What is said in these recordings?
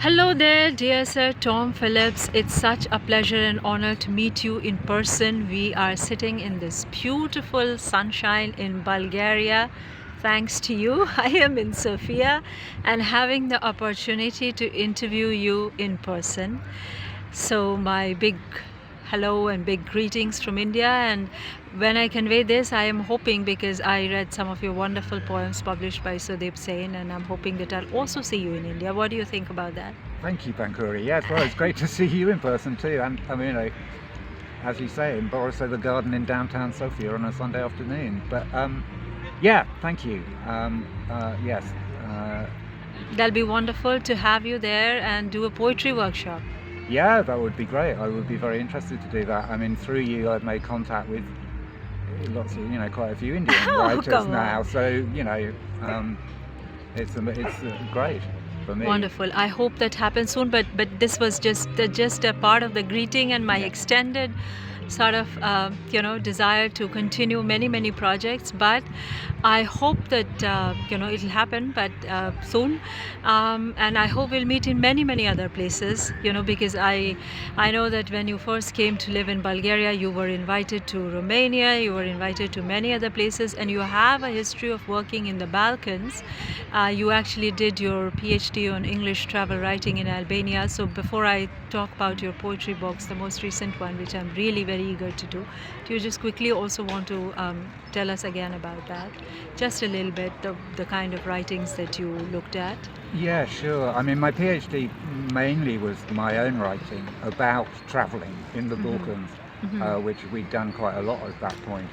Hello there, dear Sir Tom Phillips. It's such a pleasure and honor to meet you in person. We are sitting in this beautiful sunshine in Bulgaria. Thanks to you, I am in Sofia and having the opportunity to interview you in person. So, my big hello and big greetings from India. And when I convey this, I am hoping, because I read some of your wonderful poems published by Sudip Sen, and I'm hoping that I'll also see you in India. What do you think about that? Thank you, Pankuri. Yes, well, it's great to see you in person too. And I mean, as you say, in Boris over Garden in downtown Sofia on a Sunday afternoon. But yeah, thank you. Yes. That'll be wonderful to have you there and do a poetry workshop. Yeah, that would be great. I would be very interested to do that. I mean, through you, I've made contact with lots of, quite a few Indian writers now. On. So, it's great for me. Wonderful. I hope that happens soon. But this was just a part of the greeting and my extended sort of desire to continue many projects. But I hope that it'll happen, but soon. And I hope we'll meet in many other places. Because I know that when you first came to live in Bulgaria, you were invited to Romania, you were invited to many other places, and you have a history of working in the Balkans. You actually did your PhD on English travel writing in Albania. So before I talk about your poetry books, the most recent one, which I'm really very eager to do you just quickly also want to tell us again about that? Just a little bit, the kind of writings that you looked at. Yeah, sure. I mean, my PhD mainly was my own writing about travelling in the Balkans, which we'd done quite a lot at that point.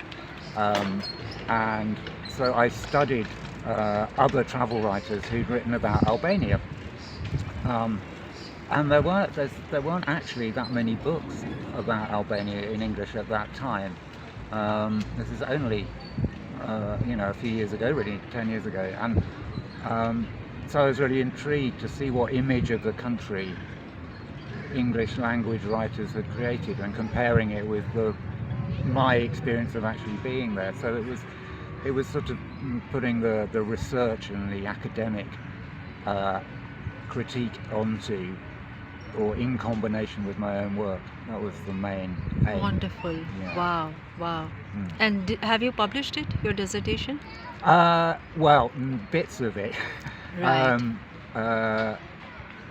And so I studied other travel writers who'd written about Albania. And there weren't actually that many books about Albania in English at that time. This is only a few years ago, really 10 years ago, and so I was really intrigued to see what image of the country English language writers had created, and comparing it with my experience of actually being there. So it was sort of putting the research and the academic critique onto, or in combination with my own work. That was the main aim. Wonderful. Yeah. Wow. And have you published it, your dissertation? Well, bits of it. Right.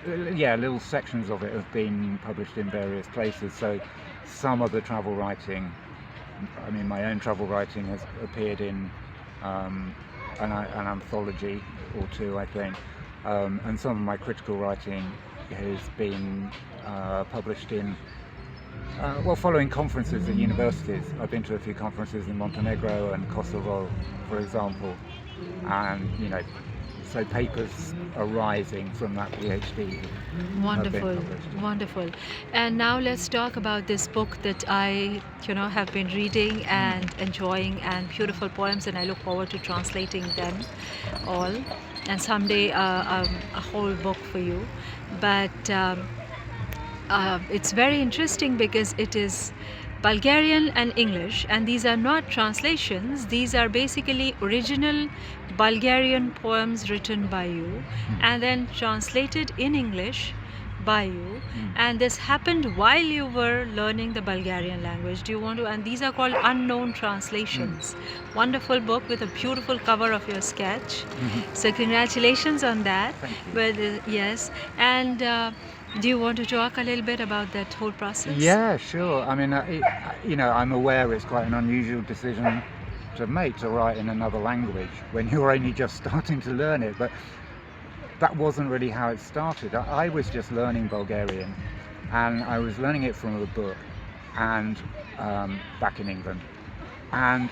Little sections of it have been published in various places. So some of the travel writing, I mean, my own travel writing has appeared in an anthology or two, I think. And some of my critical writing has been published in, following conferences at universities. I've been to a few conferences in Montenegro and Kosovo, for example, and so papers arising from that PhD. Wonderful. And now let's talk about this book that I have been reading and enjoying, and beautiful poems, and I look forward to translating them all, and someday a whole book for you. But it's very interesting because it is Bulgarian and English, and these are not translations. These are basically original Bulgarian poems written by you and then translated in English by you. And this happened while you were learning the Bulgarian language. Do you want to? And these are called Unknown Translations. Wonderful book with a beautiful cover of your sketch. So congratulations on that. Thank you. But yes, and do you want to talk a little bit about that whole process? Yeah, sure. I mean, I'm aware it's quite an unusual decision to make, to write in another language when you're only just starting to learn it. But that wasn't really how it started. I was just learning Bulgarian, and I was learning it from a book, and back in England. And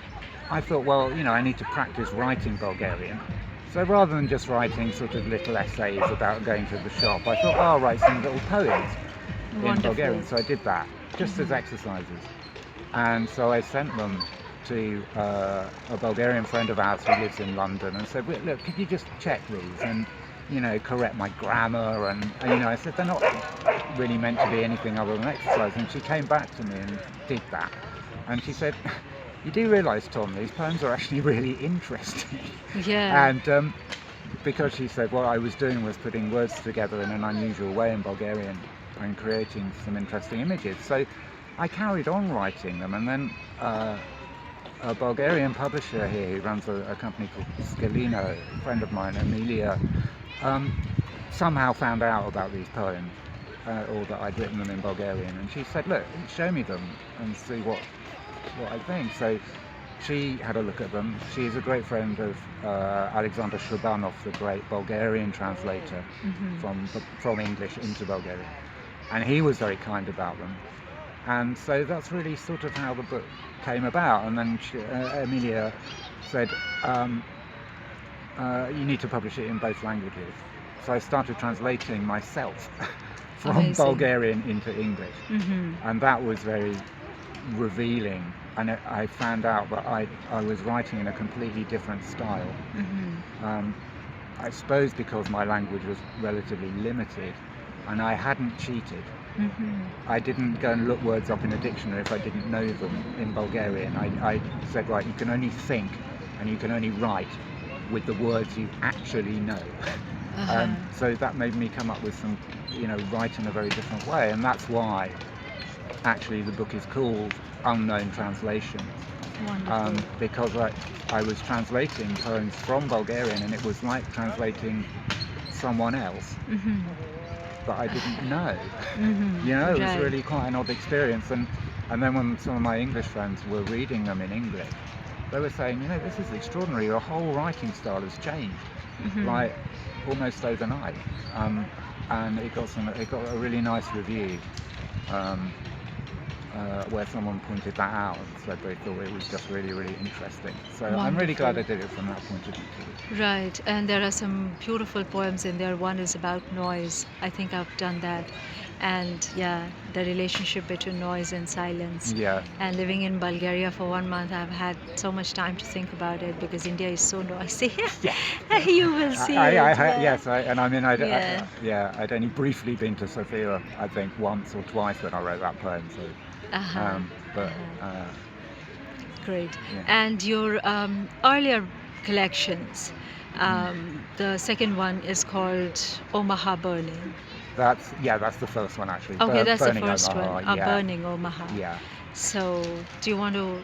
I thought, well, I need to practice writing Bulgarian. So rather than just writing sort of little essays about going to the shop, I thought, I'll write some little poems in Bulgarian. So I did that, just as exercises. And so I sent them to a Bulgarian friend of ours who lives in London, and said, look, could you just check these and correct my grammar? And I said, they're not really meant to be anything other than exercise. And she came back to me and did that. And she said, you do realise, Tom, these poems are actually really interesting. Yeah. And because she said what I was doing was putting words together in an unusual way in Bulgarian and creating some interesting images. So I carried on writing them, and then a Bulgarian publisher here who runs a company called Scalino, a friend of mine, Amelia, somehow found out about these poems, or that I'd written them in Bulgarian, and she said, look, show me them and see what I think. So she had a look at them. She is a great friend of Alexander Shubanov, the great Bulgarian translator from English into Bulgarian, and he was very kind about them. And so that's really sort of how the book came about. And then Emilia said, you need to publish it in both languages. So I started translating myself from Amazing. Bulgarian into English. And that was very revealing. And I found out that I was writing in a completely different style. I suppose because my language was relatively limited and I hadn't cheated. I didn't go and look words up in a dictionary if I didn't know them in Bulgarian. I said, right, you can only think and you can only write with the words you actually know. So that made me come up with some, write in a very different way, and that's why actually the book is called Unknown Translations. Because I was translating poems from Bulgarian, and it was like translating someone else that I didn't know. It was really quite an odd experience. And then when some of my English friends were reading them in English, they were saying, this is extraordinary. Your whole writing style has changed, like almost overnight. And it got a really nice review. Where someone pointed that out and said they thought it was just really, really interesting. So I'm really glad I did it from that point of view too. Right, and there are some beautiful poems in there. One is about noise. I think I've done that. And yeah, the relationship between noise and silence. Yeah. And living in Bulgaria for 1 month, I've had so much time to think about it because India is so noisy. You will see Yes, I'd only briefly been to Sofia, I think once or twice when I wrote that poem. So. Great. Yeah. And your earlier collections, the second one is called Omaha Burning. That's the first one actually. Okay, that's the Burning first Omaha, one. yeah. Burning Omaha. Yeah. So, do you want to,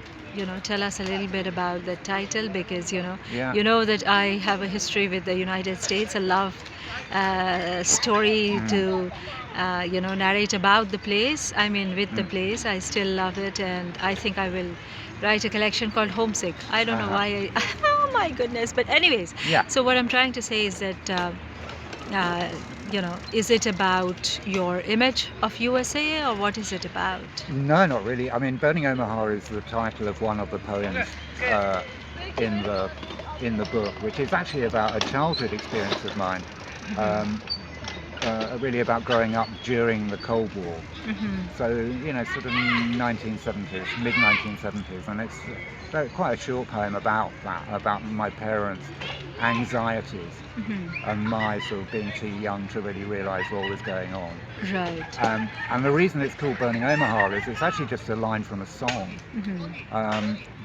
tell us a little bit about the title? Because Yeah. you know that I have a history with the United States, a love story to, narrate about the place. I mean, with the place, I still love it, and I think I will write a collection called Homesick. I don't know why. Oh my goodness! But anyways, Yeah. So what I'm trying to say is that. Is it about your image of USA or what is it about? No, not really. I mean, Burning Omaha is the title of one of the poems in the book, which is actually about a childhood experience of mine. Really about growing up during the Cold War. So, sort of 1970s, mid-1970s, and it's quite a short poem about that, about my parents' anxieties and my sort of being too young to really realise what was going on. Right. And the reason it's called Burning Omaha is it's actually just a line from a song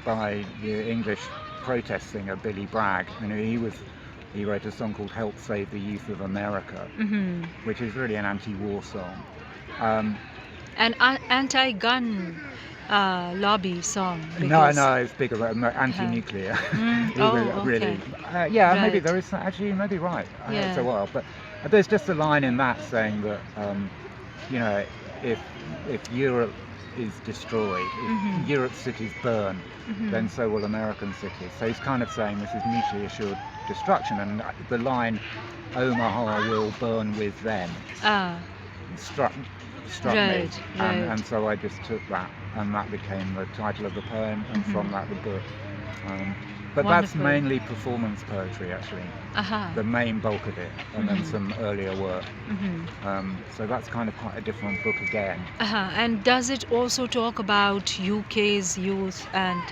by the English protest singer Billy Bragg. He wrote a song called Help Save the Youth of America, which is really an anti-war song. An anti-gun lobby song. No, it's bigger, anti-nuclear. Really. Right. Maybe there is actually, maybe right. Yeah. It's a while, but there's just a line in that saying that, if Europe is destroyed, if Europe's cities burn, then so will American cities. So he's kind of saying this is mutually assured destruction, and the line Omaha will burn with them struck me, and so I just took that, and that became the title of the poem, and from that the book. But Wonderful. That's mainly performance poetry actually, the main bulk of it, and then some earlier work. So that's kind of quite a different book again. And does it also talk about UK's youth and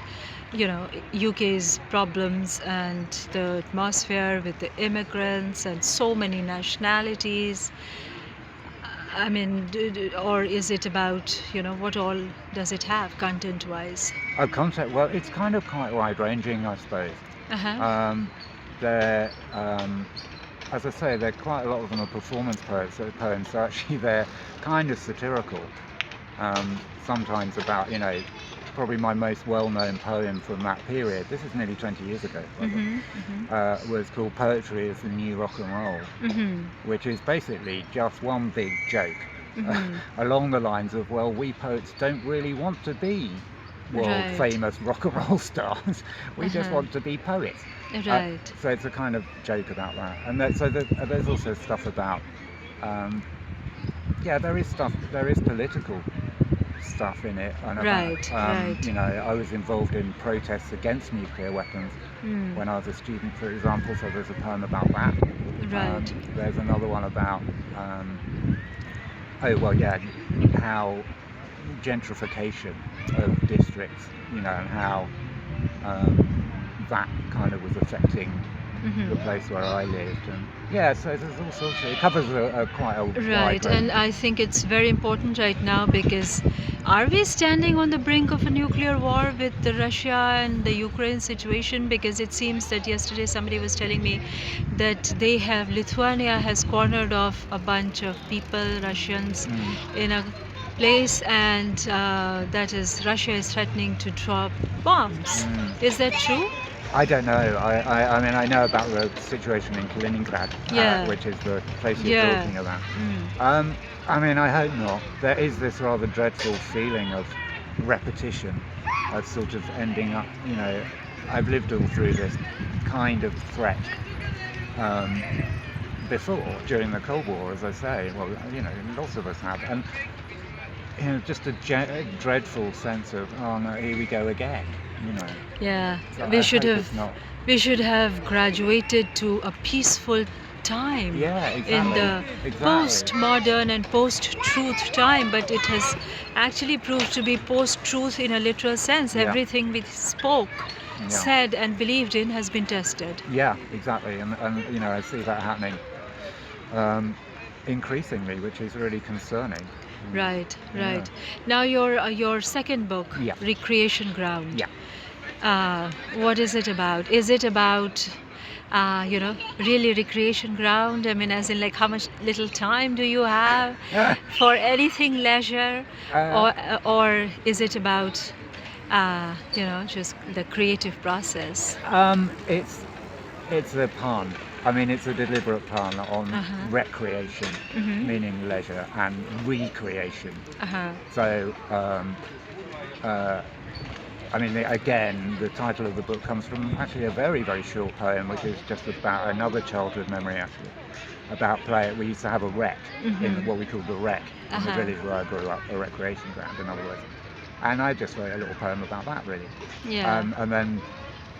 UK's problems and the atmosphere with the immigrants and so many nationalities? I mean, or is it about, what all does it have content-wise? Content, well, it's kind of quite wide-ranging, I suppose. they're, as I say, they're quite a lot of them are performance poems, so actually they're kind of satirical. Sometimes about, probably my most well-known poem from that period, this is nearly 20 years ago, by the way, was called Poetry is the New Rock and Roll, which is basically just one big joke along the lines of, well, we poets don't really want to be world famous rock and roll stars. We just want to be poets. Right. So it's a kind of joke about that. And so there's also stuff about, there is political stuff in it. And about, I was involved in protests against nuclear weapons when I was a student, for example, so there's a poem about that. Right. There's another one about, how gentrification of districts, and how that kind of was affecting the place where I lived, and so there's all sorts of, it covers quite a wide range. And I think it's very important right now, because are we standing on the brink of a nuclear war with Russia and the Ukraine situation? Because it seems that yesterday somebody was telling me that Lithuania has cornered off a bunch of people, Russians, in a place, and that is, Russia is threatening to drop bombs. Is that true? I don't know. I mean, I know about the situation in Kaliningrad, which is the place you're talking about. I mean, I hope not. There is this rather dreadful feeling of repetition, of sort of ending up, I've lived all through this kind of threat before, during the Cold War, as I say. Well, lots of us have. And, just a dreadful sense of, oh no, here we go again. Yeah, So we should have graduated to a peaceful time in the postmodern and post-truth time, but it has actually proved to be post-truth in a literal sense. Everything we spoke, said and believed in has been tested. Yeah, exactly, and I see that happening increasingly, which is really concerning. Right. Now your second book, Recreation Ground. What is it about? Is it about really recreation ground? I mean, as in, like, how much little time do you have for anything leisure, or is it about just the creative process? It's a pun. I mean, it's a deliberate pun on recreation, meaning leisure, and recreation. So, I mean, again, the title of the book comes from actually a very, very short poem, which is just about another childhood memory, actually, about we used to have a rec in what we called the rec in the village where I grew up, a recreation ground, in other words. And I just wrote a little poem about that, really. And then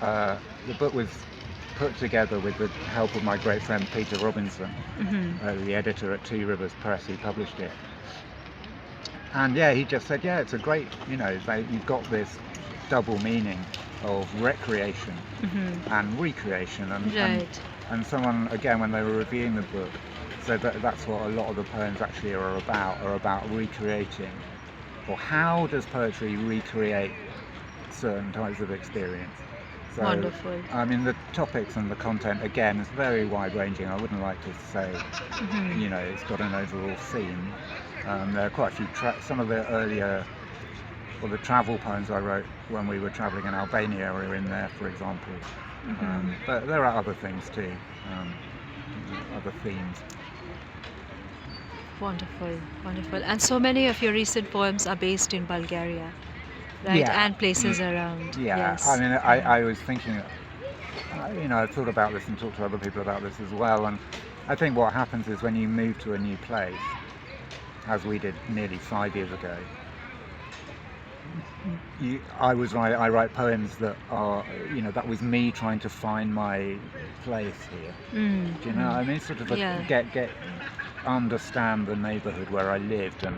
the book was put together with the help of my great friend Peter Robinson, the editor at Two Rivers Press, who published it. And he just said, it's a great, you've got this double meaning of recreation and recreation, and someone, again, when they were reviewing the book, said that that's what a lot of the poems actually are about recreating, or how does poetry recreate certain types of experience. So, wonderful. I mean, the topics and the content, again, is very wide-ranging. I wouldn't like to say, it's got an overall theme. There are quite a few some of the earlier, the travel poems I wrote when we were travelling in Albania are in there, for example. But there are other things too, other themes. Wonderful. And so many of your recent poems are based in Bulgaria, right? And places around. Yes. I mean, I was thinking, I've thought about this and talked to other people about this as well, and I think what happens is when you move to a new place, as we did nearly 5 years ago, I write poems that are, that was me trying to find my place here. Do you know what I mean? Sort of get understand the neighbourhood where I lived and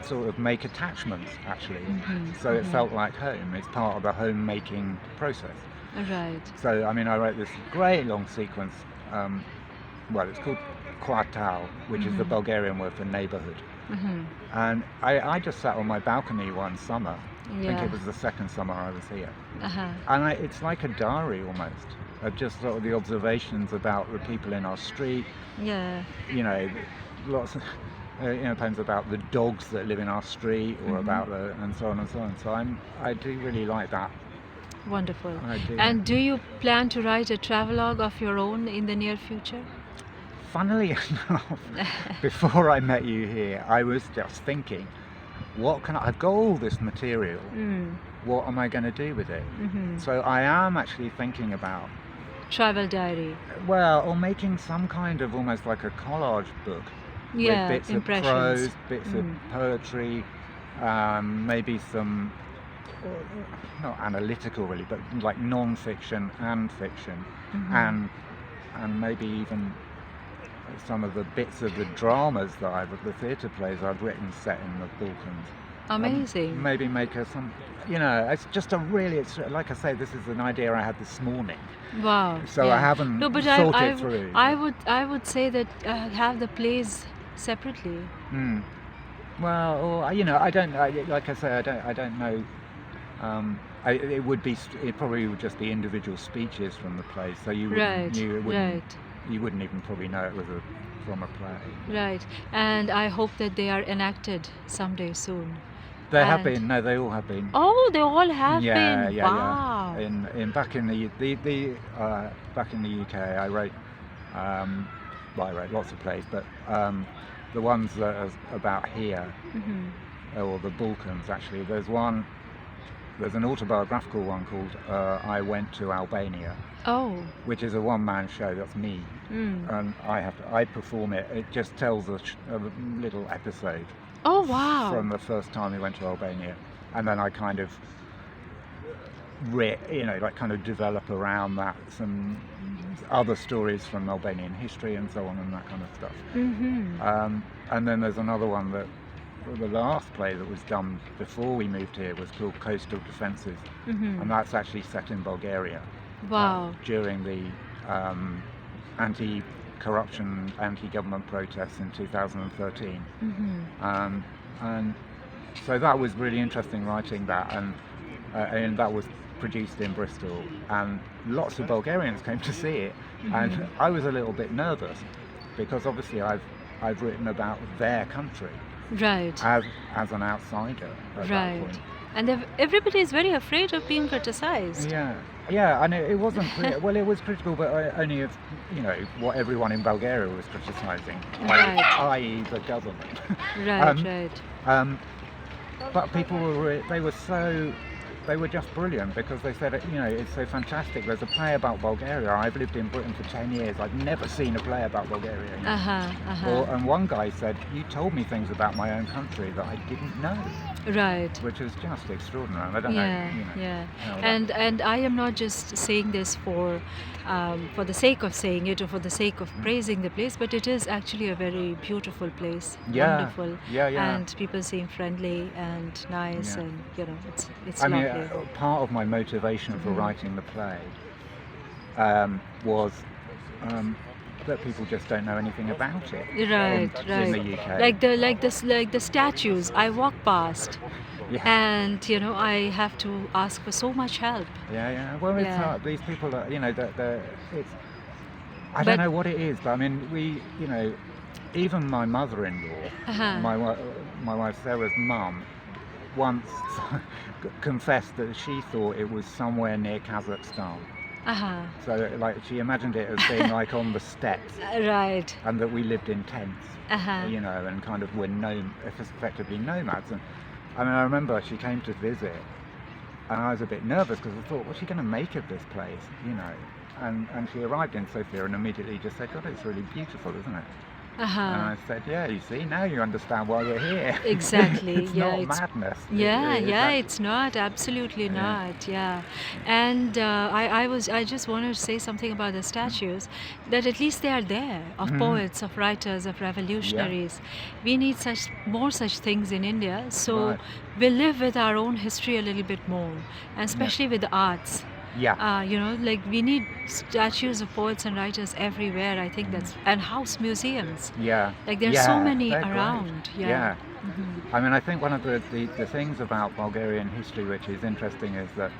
sort of make attachments, actually. So it felt like home. It's part of the homemaking process. Right. So, I mean, I wrote this great long sequence. It's called Kvartal, which is the Bulgarian word for neighbourhood. And I just sat on my balcony one summer. I think it was the second summer I was here. And it's like a diary almost. just sort of the observations about the people in our street. Yeah. You know, lots of poems about the dogs that live in our street, or about and so on and so on. So I do really like that. Wonderful. I do. And do you plan to write a travelogue of your own in the near future? Funnily enough, before I met you here, I was just thinking, I've got all this material. What am I going to do with it? So I am actually thinking about Travel diary. or making some kind of almost like a collage book. Yeah, with bits impressions. of prose, bits of poetry, maybe some, not analytical really, but like non-fiction and fiction, and maybe even some of the bits of the dramas that the theatre plays I've written set in the Balkans. Amazing. Maybe make it's just it's like I say, this is an idea I had this morning. Wow. So yeah. I haven't No, but thought it through. I would say that have the plays separately. Well, or, I don't. Like I say, I don't know. It probably would just be individual speeches from the play, so you wouldn't, you wouldn't even probably know it was from a play. Right. And I hope that they are enacted someday soon. They have been. No, they all have been. Oh, they all have Yeah, been. yeah, Wow. yeah. Back in back in the UK, I wrote. I wrote lots of plays, but the ones that are about here, or the Balkans, actually, there's an autobiographical one called I Went to Albania, which is a one-man show. That's me, and I perform it. It just tells a little episode. Oh, wow. From the first time we went to Albania, and then I kind of kind of develop around that some other stories from Albanian history and so on, and that kind of stuff. And then there's another one that the last play that was done before we moved here was called Coastal Defences, and that's actually set in Bulgaria. Wow. During the anti-corruption, anti-government protests in 2013. And so that was really interesting writing that, and that was produced in Bristol, and lots of Bulgarians came to see it, and I was a little bit nervous because obviously I've written about their country, right, as an outsider at that point. And everybody is very afraid of being criticized. Yeah, and it wasn't well, it was critical, but only of what everyone in Bulgaria was criticizing, i.e. the government. Right. But people they were just brilliant, because they said, it's so fantastic. There's a play about Bulgaria. I've lived in Britain for 10 years. I've never seen a play about Bulgaria. And one guy said, you told me things about my own country that I didn't know. Right. Which is just extraordinary. I don't know. And I am not just saying this for the sake of saying it or for the sake of praising the place, but it is actually a very beautiful place. Wonderful. And people seem friendly and nice, and it's lovely. Part of my motivation for writing the play was that people just don't know anything about it. Right. In the UK. Like the statues I walk past. And I have to ask for so much help. Well, it's these people are, I don't know what it is, but I mean, even my mother-in-law, my wife Sarah's mum, once confessed that she thought it was somewhere near Kazakhstan. So she imagined it as being like on the steppes, right, and that we lived in tents, and kind of were effectively nomads. And I remember she came to visit, and I was a bit nervous because I thought, what's she going to make of this place, And she arrived in Sofia and immediately just said, God, it's really beautiful, isn't it? And I said, yeah, you see, now you understand why we're here. Exactly. It's not madness. It's not, absolutely not. And I just wanted to say something about the statues, that at least they are there, of poets, of writers, of revolutionaries. We need more such things in India, so we live with our own history a little bit more, and especially with the arts. We need statues of poets and writers everywhere. I think and house museums. There's so many around. I think one of the things about Bulgarian history which is interesting is that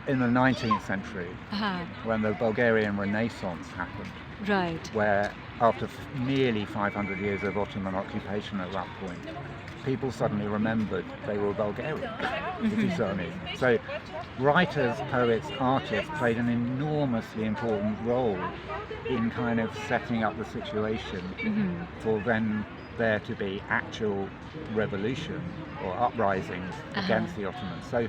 in the 19th century, Uh-huh. when the Bulgarian Renaissance happened, Right. where after nearly 500 years of Ottoman occupation at that point, people suddenly remembered they were Bulgarians, if you see what I mean. So writers, poets, artists played an enormously important role in kind of setting up the situation for then there to be actual revolution or uprisings against the Ottomans. So